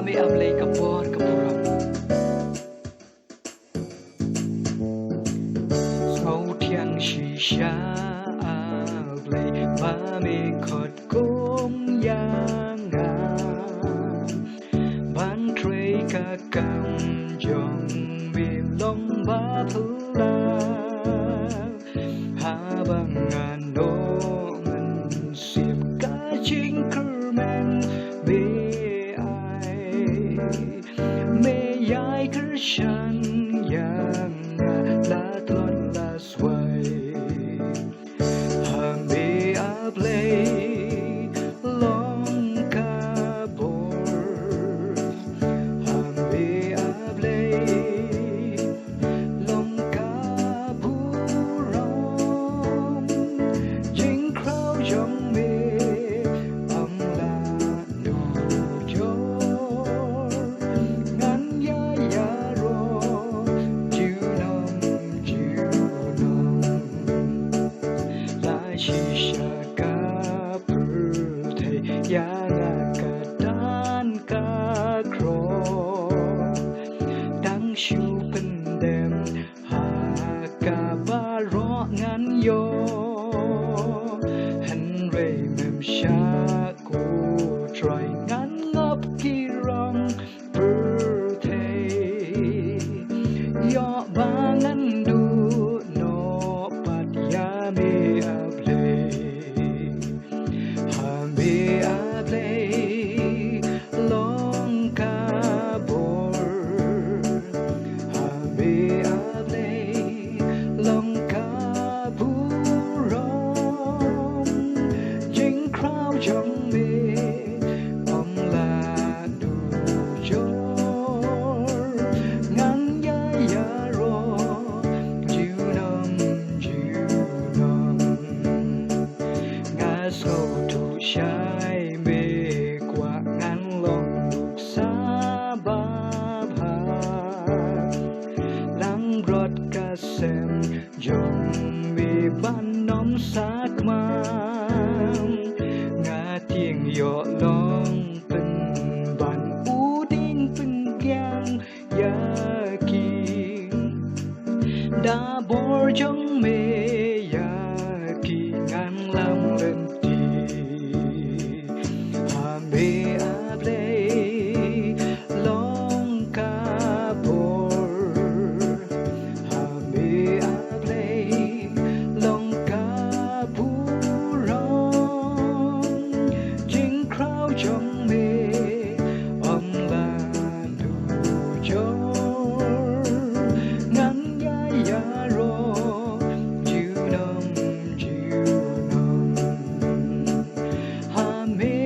Hami ablay kapor kapuram Ngâu thiang shisha ablay Mami khot kum yang Ban trey ka kam jong mi long ba phula Ha bang ano man sip ka ching kerman May Krishan yang la thon la sway Hami ablay long kabor Hami ablay long kaburam Jing krao jong me ang la nu jor ngan ya ya ro ju nom la shisha ka per thei ya nga ka dan ka kro dang shu pen dem ha ka ba ro ngan yo han re mem sha ku try ngan ngap ki rong per thei yo ba ngan du no pat ya me ablay Hami ablay long kabor Hami ablay long kaburam Jing krao jong me ong la du jor ngan ya ya ro ju nom nga so tu shai me kwa ngan long luk sa ba bha lang rot ka sem jong mi ban nom sak mam nga tieng yo long pen ban u din pen kyang ya ki da bor jong me ya ki ngan lam len ti Hami ablay long kabor Hami ablay long kaburam Jing krao jong me ong la nu jor ngan ya ya ro ju nom Hami